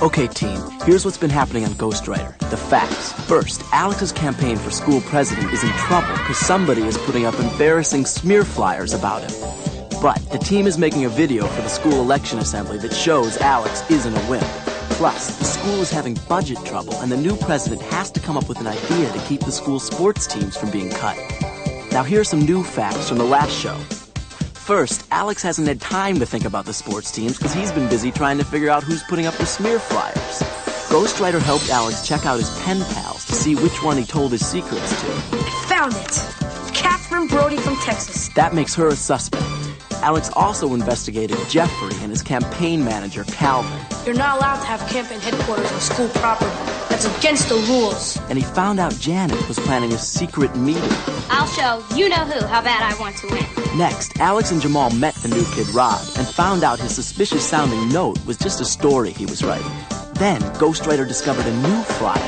Okay, team, here's what's been happening on Ghostwriter. The facts. First, Alex's campaign for school president is in trouble because somebody is putting up embarrassing smear flyers about him. But the team is making a video for the school election assembly that shows Alex isn't a wimp. Plus, the school is having budget trouble, and the new president has to come up with an idea to keep the school sports teams from being cut. Now, here are some new facts from the last show. First, Alex hasn't had time to think about the sports teams because he's been busy trying to figure out who's putting up the smear flyers. Ghostwriter helped Alex check out his pen pals to see which one he told his secrets to. I found it. Catherine Brody from Texas. That makes her a suspect. Alex also investigated Jeffrey and his campaign manager, Calvin. You're not allowed to have campaign headquarters on school property. That's against the rules. And he found out Janet was planning a secret meeting. I'll show you-know-who how bad I want to win. Next, Alex and Jamal met the new kid, Rob, and found out his suspicious-sounding note was just a story he was writing. Then, Ghostwriter discovered a new flyer.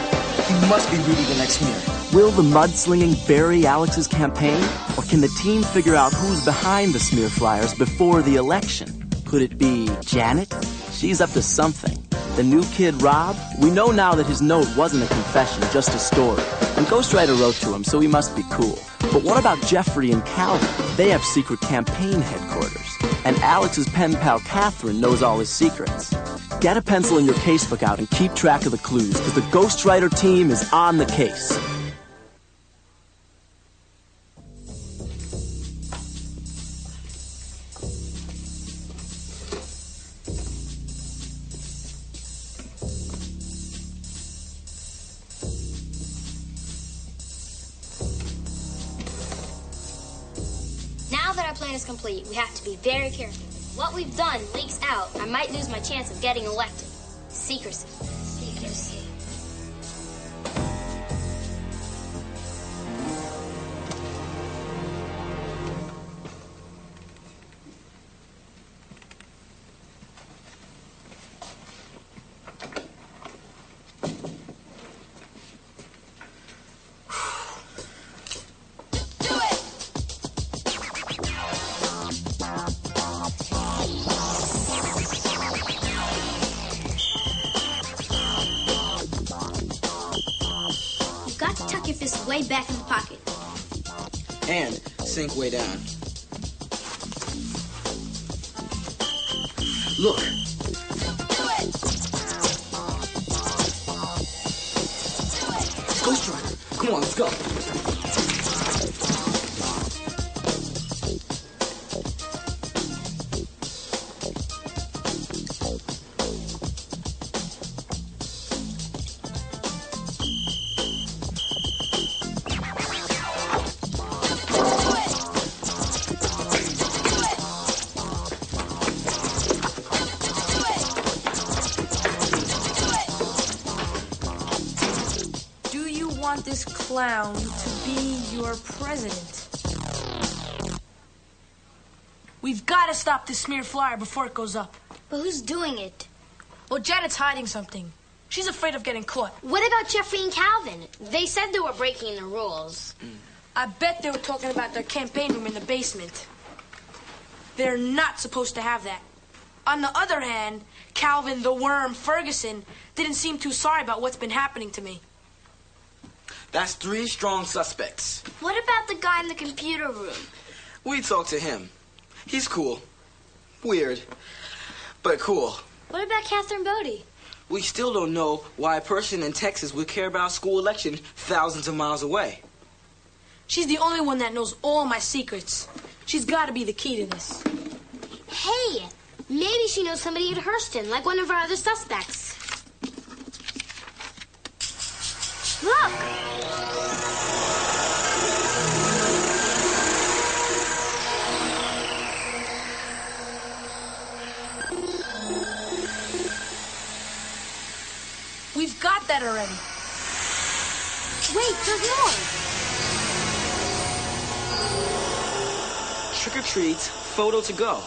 He must be reading the next smear. Will the mudslinging bury Alex's campaign? Or can the team figure out who's behind the smear flyers before the election? Could it be Janet? She's up to something. The new kid, Rob? We know now that his note wasn't a confession, just a story. And Ghostwriter wrote to him, so he must be cool. But what about Jeffrey and Calvin? They have secret campaign headquarters. And Alex's pen pal, Catherine, knows all his secrets. Get a pencil and your casebook out and keep track of the clues, because the Ghostwriter team is on the case. Now that our plan is complete, we have to be very careful. What we've done leaks out, I might lose my chance of getting elected. Secrecy. Secrecy. Got to tuck your fist way back in the pocket. And sink way down. Look. Do it! Ghostwriter. Come on, let's go. Want this clown to be your president. We've got to stop this smear flyer before it goes up. But who's doing it? Well, Janet's hiding something. She's afraid of getting caught. What about Jeffrey and Calvin? They said they were breaking the rules. I bet they were talking about their campaign room in the basement. They're not supposed to have that. On the other hand, Calvin the Worm Ferguson didn't seem too sorry about what's been happening to me. That's 3 strong suspects. What about the guy in the computer room? We talked to him. He's cool. Weird, but cool. What about Catherine Bodie? We still don't know why a person in Texas would care about a school election thousands of miles away. She's the only one that knows all my secrets. She's got to be the key to this. Hey, maybe she knows somebody at Hurston, like one of our other suspects. Look! We've got that already. Wait, there's more. Trick or treats, photo to go.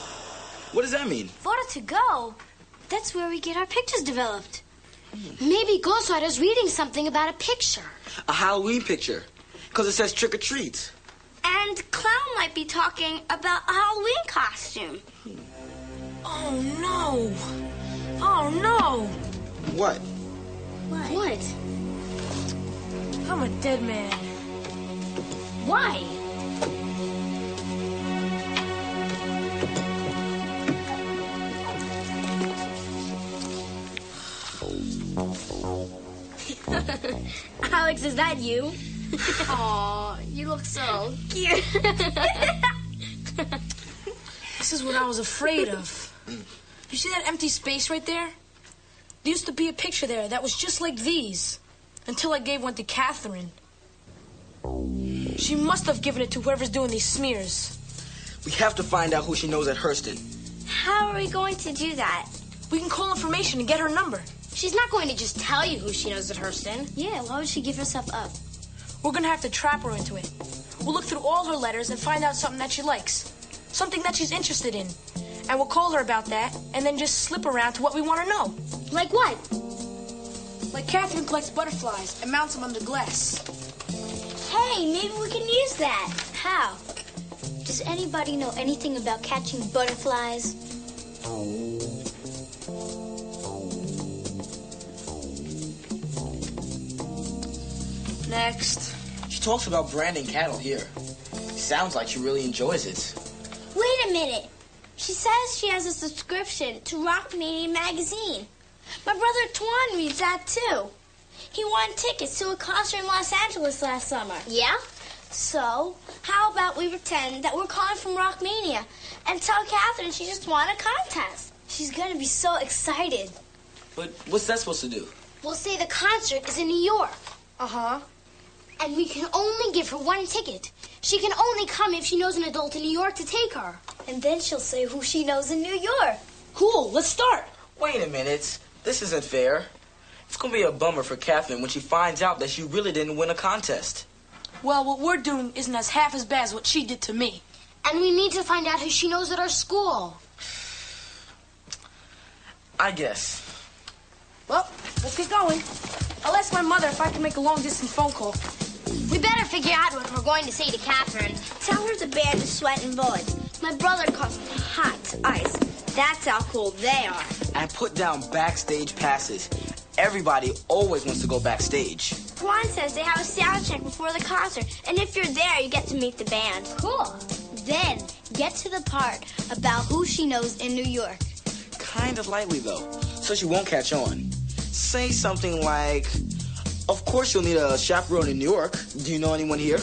What does that mean? Photo to go? That's where we get our pictures developed. Maybe Ghostwriter's reading something about a picture. A Halloween picture. Because it says trick or treat. And Clown might be talking about a Halloween costume. Oh, no. Oh, no. What? What? I'm a dead man. Why? Alex, is that you? Aw, you look so cute. This is what I was afraid of. You see that empty space right there? There used to be a picture there that was just like these. Until I gave one to Catherine. She must have given it to whoever's doing these smears. We have to find out who she knows at Hurston. How are we going to do that? We can call information and get her number. She's not going to just tell you who she knows at Hurston. Yeah, why would she give herself up? We're gonna have to trap her into it. We'll look through all her letters and find out something that she likes. Something that she's interested in. And we'll call her about that and then just slip around to what we want to know. Like what? Like Catherine collects butterflies and mounts them under glass. Hey, maybe we can use that. How? Does anybody know anything about catching butterflies? Next. She talks about branding cattle here. Sounds like she really enjoys it. Wait a minute. She says she has a subscription to Rock Mania magazine. My brother Tuan reads that too. He won tickets to a concert in Los Angeles last summer. Yeah? So, how about we pretend that we're calling from Rock Mania and tell Catherine she just won a contest? She's gonna be so excited. But what's that supposed to do? We'll say the concert is in New York. Uh-huh. And we can only give her one ticket. She can only come if she knows an adult in New York to take her. And then she'll say who she knows in New York. Cool, let's start. Wait a minute. This isn't fair. It's gonna be a bummer for Catherine when she finds out that she really didn't win a contest. Well, what we're doing isn't as half as bad as what she did to me. And we need to find out who she knows at our school. I guess. Well, let's get going. I'll ask my mother if I can make a long-distance phone call. We better figure out what we're going to say to Catherine. Tell her the band is Sweat and Bullets. My brother calls them Hot Ice. That's how cool they are. And put down backstage passes. Everybody always wants to go backstage. Juan says they have a sound check before the concert, and if you're there, you get to meet the band. Cool. Then get to the part about who she knows in New York. Kind of lightly, though, so she won't catch on. Say something like, of course you'll need a chaperone in New York. Do you know anyone here?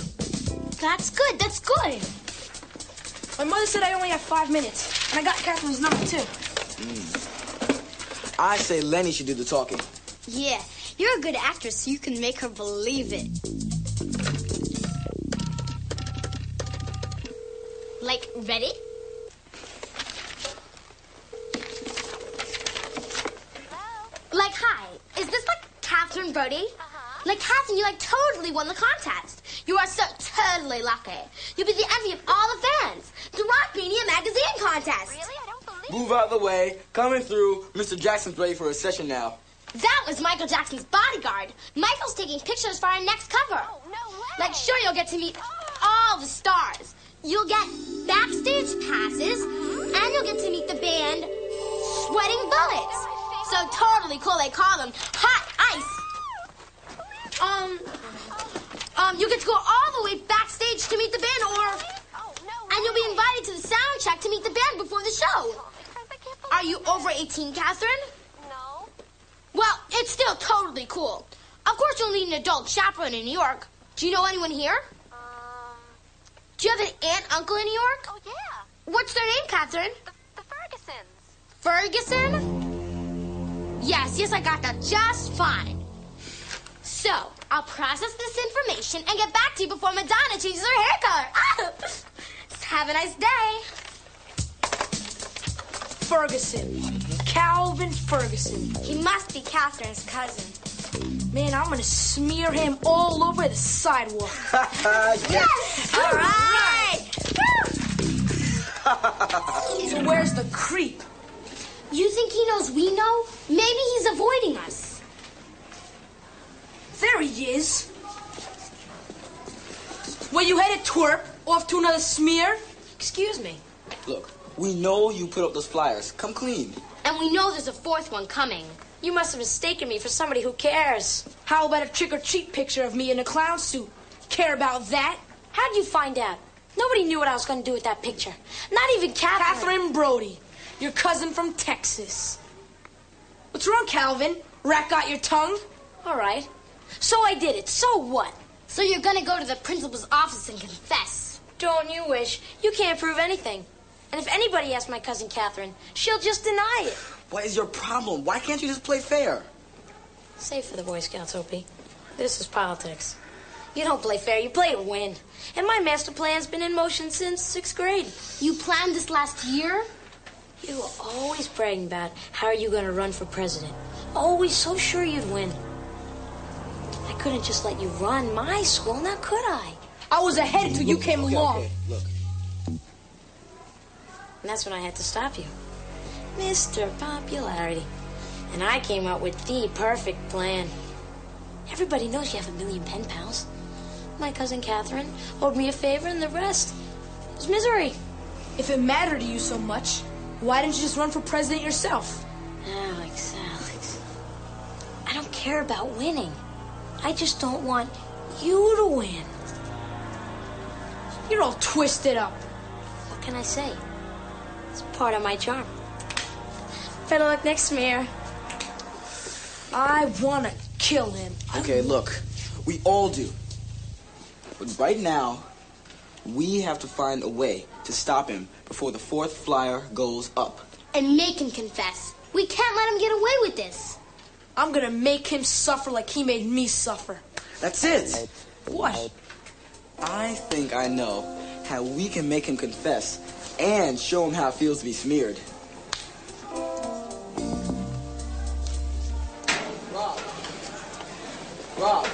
That's good, that's good. My mother said I only have 5 minutes, and I got Catherine's number, too. I say Lenny should do the talking. Yeah, you're a good actress, so you can make her believe it. Like, ready? Like, hi, is this like Catherine Brody? Like, Catherine, you totally won the contest. You are so totally lucky. You'll be the envy of all the fans. The Rock Mania magazine contest. Really? I don't believe Move out of the way. Coming through. Mr. Jackson's ready for a session now. That was Michael Jackson's bodyguard. Michael's taking pictures for our next cover. Oh, no way. Like, sure, you'll get to meet all the stars. You'll get backstage passes, and you'll get to meet the band Sweating Bullets. So totally cool, they call them Hot Ice. You get to go all the way backstage to meet the band, and you'll be invited to the sound check to meet the band before the show. Are you over 18, Catherine? No. Well, it's still totally cool. Of course you'll need an adult chaperone in New York. Do you know anyone here? Do you have an aunt, uncle in New York? Oh, yeah. What's their name, Catherine? The Fergusons. Ferguson? Yes, I got that just fine. So, I'll process this information and get back to you before Madonna changes her hair color. Have a nice day. Ferguson. Calvin Ferguson. He must be Catherine's cousin. Man, I'm gonna smear him all over the sidewalk. Yes! All right! So where's the creep? You think he knows we know? Maybe he's avoiding us. There he is. Where you headed, twerp? Off to another smear? Excuse me. Look, we know you put up those flyers. Come clean. And we know there's a fourth one coming. You must have mistaken me for somebody who cares. How about a trick-or-treat picture of me in a clown suit? Care about that? How'd you find out? Nobody knew what I was going to do with that picture. Not even Catherine. Catherine Brody, your cousin from Texas. What's wrong, Calvin? Rat got your tongue? All right. So I did it. So what? So you're gonna go to the principal's office and confess? Don't you wish? You can't prove anything. And if anybody asks my cousin Catherine, she'll just deny it. What is your problem? Why can't you just play fair? Save for the Boy Scouts, Opie. This is politics. You don't play fair, you play to win. And my master plan's been in motion since 6th grade. You planned this last year? You were always bragging about how are you going to run for president. Always so sure you'd win. I couldn't just let you run my school, now could I? I was ahead until you came along. Okay, look. And that's when I had to stop you. Mr. Popularity. And I came up with the perfect plan. Everybody knows you have 1 million pen pals. My cousin Catherine owed me a favor, and the rest was misery. If it mattered to you so much, why didn't you just run for president yourself? Alex. I don't care about winning. I just don't want you to win. You're all twisted up. What can I say? It's part of my charm. Better luck next smear. I want to kill him. Okay, look. We all do. But right now, we have to find a way to stop him before the 4th flyer goes up. And make him confess. We can't let him get away with this. I'm gonna make him suffer like he made me suffer. That's it. What? I think I know how we can make him confess and show him how it feels to be smeared. Rob,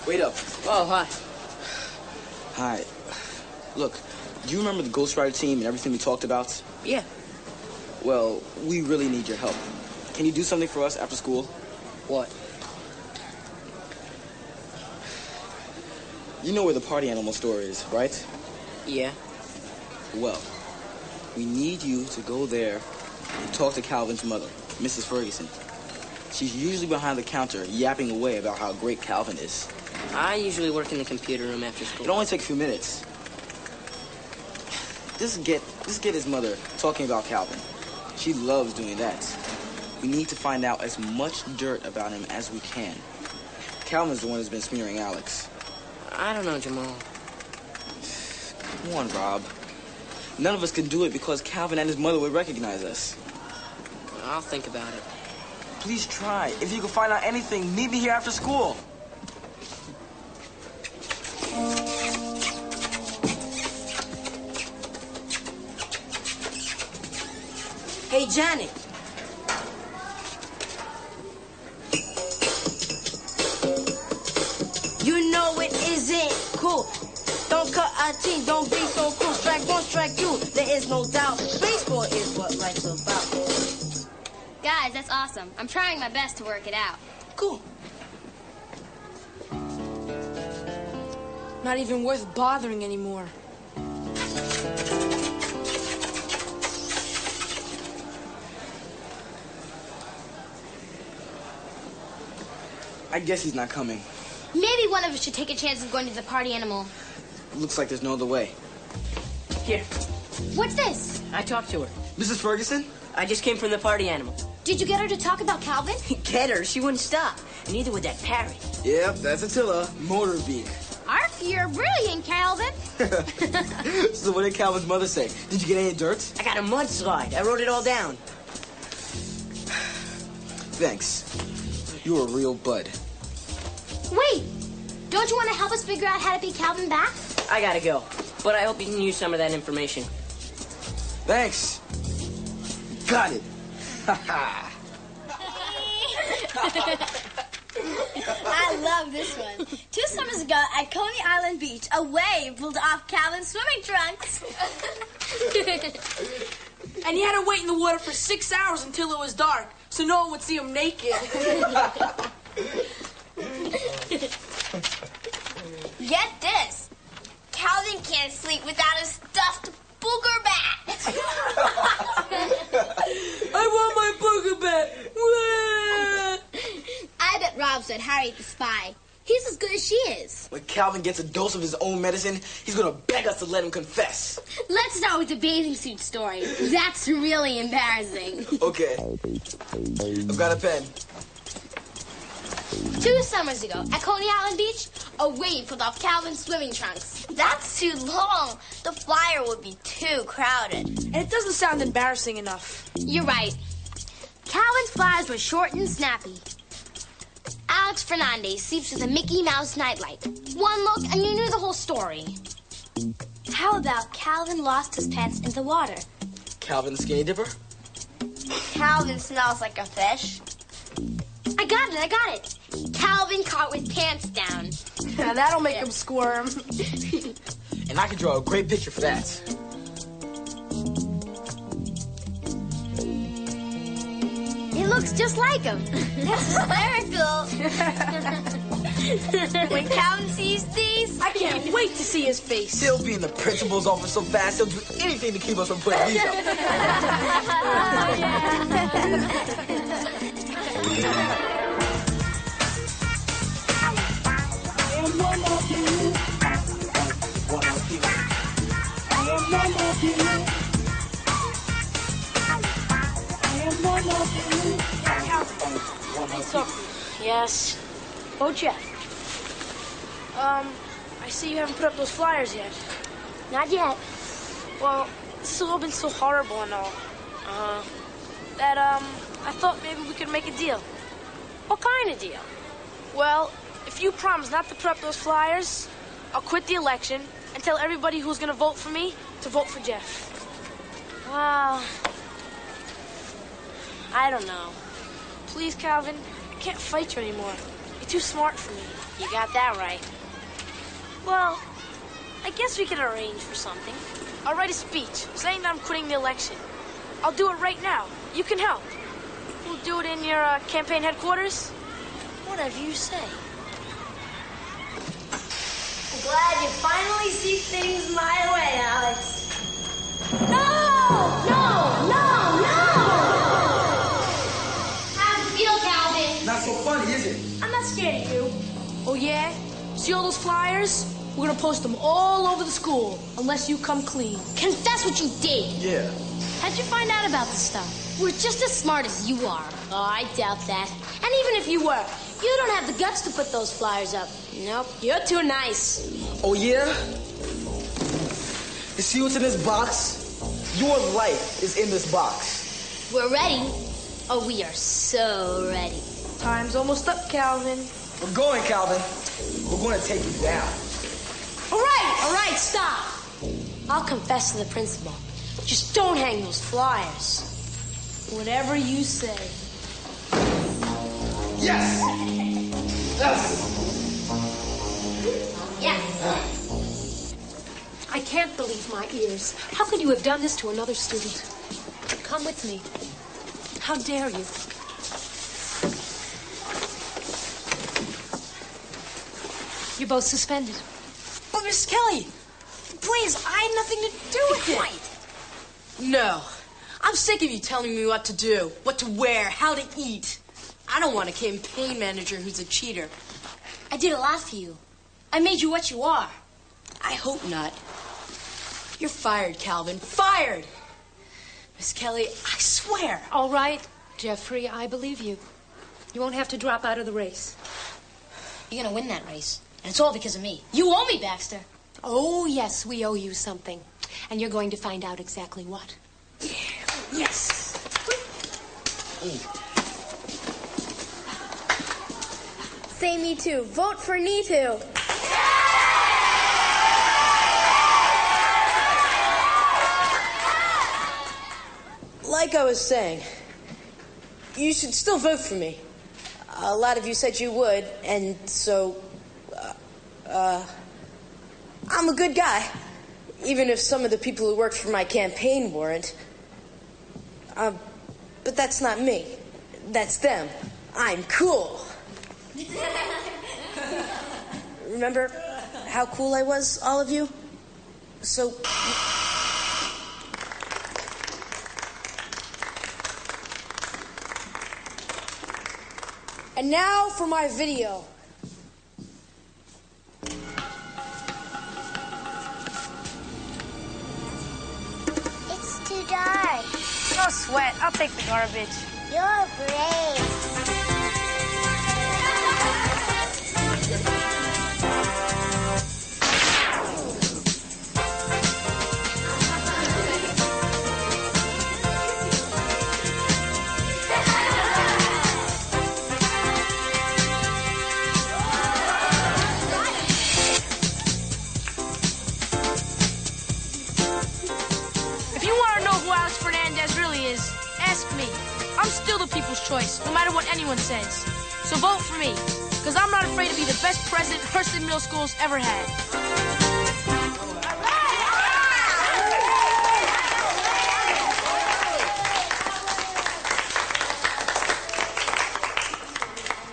wait up. Oh, hi. Hi. Look, do you remember the Ghostwriter team and everything we talked about? Yeah. Well, we really need your help. Can you do something for us after school? What? You know where the party animal store is, right? Yeah. Well, we need you to go there and talk to Calvin's mother, Mrs. Ferguson. She's usually behind the counter yapping away about how great Calvin is. I usually work in the computer room after school. It only takes a few minutes. Just get his mother talking about Calvin. She loves doing that. We need to find out as much dirt about him as we can. Calvin's the one who's been smearing Alex. I don't know, Jamal. Come on, Rob. None of us can do it because Calvin and his mother would recognize us. I'll think about it. Please try. If you can find out anything, meet me here after school. Hey, Janet. You know it isn't cool. Don't cut our team, don't be so cool. Strike one, strike two, there is no doubt. Baseball is what life's about. Guys, that's awesome. I'm trying my best to work it out. Cool. Not even worth bothering anymore. I guess he's not coming. Maybe one of us should take a chance of going to the party animal. Looks like there's no other way. Here, What's this? I talked to her. Mrs. Ferguson? I just came from the party animal. Did you get her to talk about Calvin? Get her, she wouldn't stop. And neither would that parrot. Yep, that's Attila. Motor beak. Arf, you're brilliant, Calvin. So what did Calvin's mother say? Did you get any dirt? I got a mudslide. I wrote it all down. Thanks. You're a real bud. Wait, don't you want to help us figure out how to beat Calvin back? I gotta go. But I hope you can use some of that information. Thanks. Got it. I love this one. 2 summers ago at Coney Island Beach, a wave pulled off Calvin's swimming trunks. And he had to wait in the water for 6 hours until it was dark, so no one would see him naked. Get this. Calvin can't sleep without a stuffed booger bat. I want my booger bat. Wah! Harry the spy. He's as good as she is. When Calvin gets a dose of his own medicine, he's gonna beg us to let him confess. Let's start with the bathing suit story. That's really embarrassing. Okay. I've got a pen. 2 summers ago, at Coney Island Beach, a wave pulled off Calvin's swimming trunks. That's too long. The flyer would be too crowded. And it doesn't sound embarrassing enough. You're right. Calvin's flies were short and snappy. Alex Fernandez sleeps with a Mickey Mouse nightlight. One look and you knew the whole story. How about Calvin lost his pants in the water? Calvin the skinny dipper? Calvin smells like a fish. I got it. Calvin caught with pants down. Yeah, that'll make him squirm. And I can draw a great picture for that. It looks just like him. That's hysterical. When Calvin sees these, I can't wait to see his face. He'll be in the principal's office so fast, he'll do anything to keep us from putting these up. Yes. Oh, Jeff. I see you haven't put up those flyers yet. Not yet. Well, this has all been so horrible and all. That, I thought maybe we could make a deal. What kind of deal? Well, if you promise not to put up those flyers, I'll quit the election and tell everybody who's gonna vote for me to vote for Jeff. Well, I don't know. Please, Calvin, I can't fight you anymore. You're too smart for me. You got that right. Well, I guess we could arrange for something. I'll write a speech saying that I'm quitting the election. I'll do it right now. You can help. We'll do it in your campaign headquarters. Whatever you say. I'm glad you finally see things my way, Alex. No! How does it feel, Calvin? Not so funny, is it? I'm not scared of you. Oh, yeah? See all those flyers? We're gonna post them all over the school, unless you come clean. Confess what you did. Yeah. How'd you find out about this stuff? We're just as smart as you are. Oh, I doubt that. And even if you were, you don't have the guts to put those flyers up. Nope, you're too nice. Oh, yeah? You see what's in this box? Your life is in this box. We're ready. Oh, we are so ready. Time's almost up, Calvin. We're going, Calvin. We're going to take you down. All right, stop. I'll confess to the principal. Just don't hang those flyers. Whatever you say. Yes! Yes! Yes. I can't believe my ears. How could you have done this to another student? Come with me. How dare you? You're both suspended. But Miss Kelly, please, I had nothing to do with it. No. I'm sick of you telling me what to do, what to wear, how to eat. I don't want a campaign manager who's a cheater. I did a lot for you. I made you what you are. I hope not. You're fired, Calvin. Fired! Miss Kelly, I swear. All right, Jeffrey, I believe you. You won't have to drop out of the race. You're gonna win that race. And it's all because of me. You owe me, Baxter. Oh, yes, we owe you something. And you're going to find out exactly what. Yes. Say me too. Vote for me too. Like I was saying, you should still vote for me. A lot of you said you would, and so, I'm a good guy. Even if some of the people who worked for my campaign weren't. But that's not me. That's them. I'm cool. Remember how cool I was, all of you? So... And now for my video. It's too dark. No sweat. I'll take the garbage. You're brave. I'm still the people's choice, no matter what anyone says. So vote for me, because I'm not afraid to be the best president Hurston Middle School's ever had.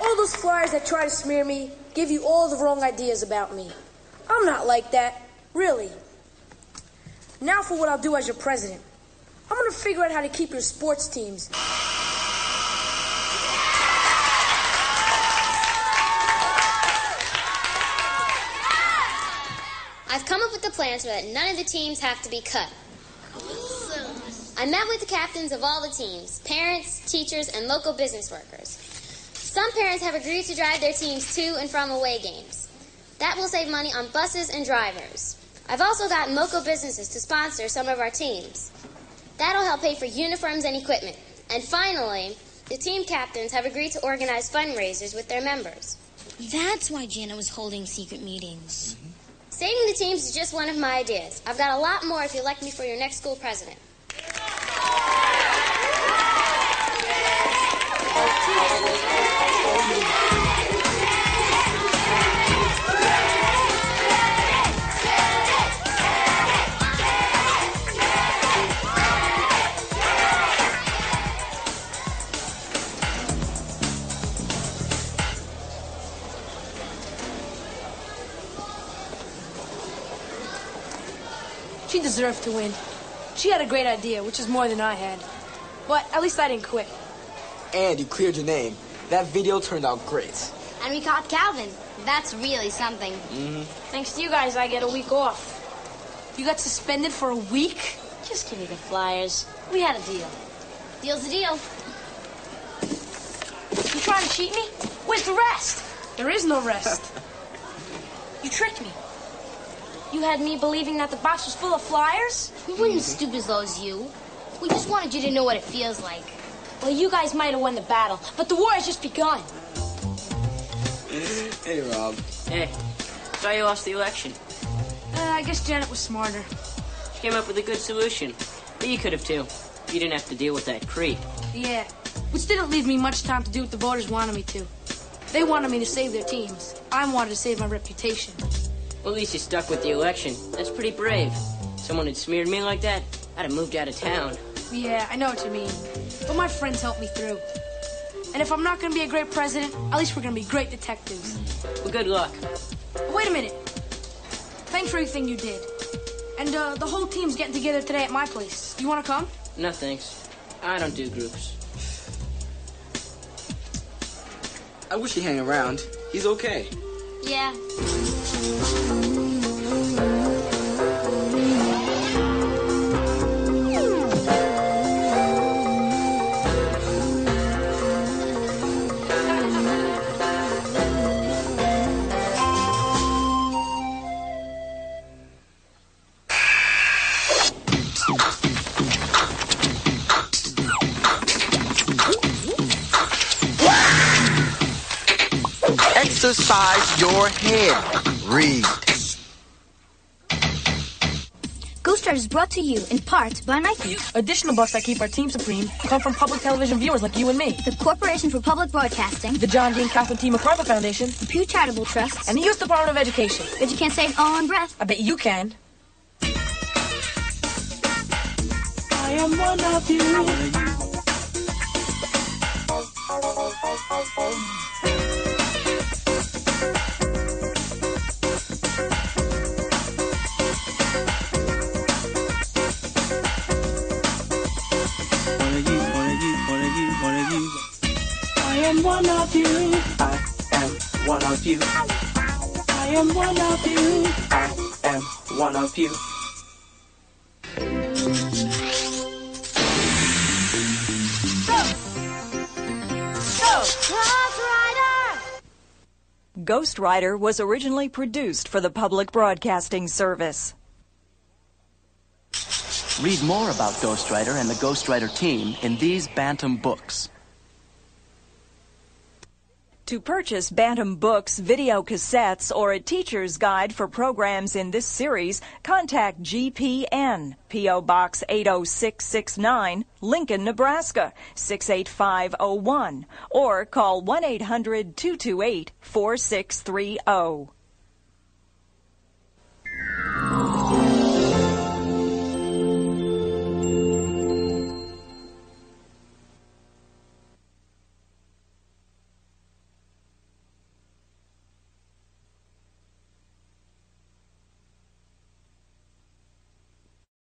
All those flyers that try to smear me give you all the wrong ideas about me. I'm not like that, really. Now for what I'll do as your president. I'm going to figure out how to keep your sports teams. I've come up with a plan so that none of the teams have to be cut. I met with the captains of all the teams, parents, teachers, and local business workers. Some parents have agreed to drive their teams to and from away games. That will save money on buses and drivers. I've also gotten local businesses to sponsor some of our teams. That'll help pay for uniforms and equipment. And finally, the team captains have agreed to organize fundraisers with their members. That's why Janet was holding secret meetings. Saving the teams is just one of my ideas. I've got a lot more if you elect me for your next school president. She deserved to win. She had a great idea, which is more than I had. But at least I didn't quit. And you cleared your name. That video turned out great. And we caught Calvin. That's really something. Thanks to you guys, I get a week off. You got suspended for a week? Just give me the flyers. We had a deal. Deal's a deal. You trying to cheat me? Where's the rest? There is no rest. You tricked me. You had me believing that the box was full of flyers? We weren't as stupid as low as you. We just wanted you to know what it feels like. Well, you guys might have won the battle, but the war has just begun. Hey, Rob. Hey, saw you lost the election. I guess Janet was smarter. She came up with a good solution. But you could have, too. You didn't have to deal with that creep. Yeah, which didn't leave me much time to do what the voters wanted me to. They wanted me to save their teams. I wanted to save my reputation. Well, at least you stuck with the election. That's pretty brave. Someone had smeared me like that, I'd have moved out of town. Yeah, I know what you mean. But my friends helped me through. And if I'm not going to be a great president, at least we're going to be great detectives. Well, good luck. Wait a minute. Thanks for everything you did. And the whole team's getting together today at my place. You want to come? No, thanks. I don't do groups. I wish he'd hang around. He's okay. Yeah. Exercise your head. Read. Ghostwriter is brought to you in part by Nike. Additional bucks that keep our team supreme come from public television viewers like you and me. The Corporation for Public Broadcasting. The John D. and Catherine T. MacArthur Foundation. The Pew Charitable Trust. And the U.S. Department of Education. Bet you can't say it all in breath. I bet you can. I am one of you. I am am one of you. I am one of you. I am one of you. I am one of you. Ghostwriter was originally produced for the public broadcasting service. Read more about Ghostwriter and the Ghostwriter team in these Bantam books. To purchase Bantam books, video cassettes, or a teacher's guide for programs in this series, contact GPN, P.O. Box 80669, Lincoln, Nebraska, 68501, or call 1-800-228-4630.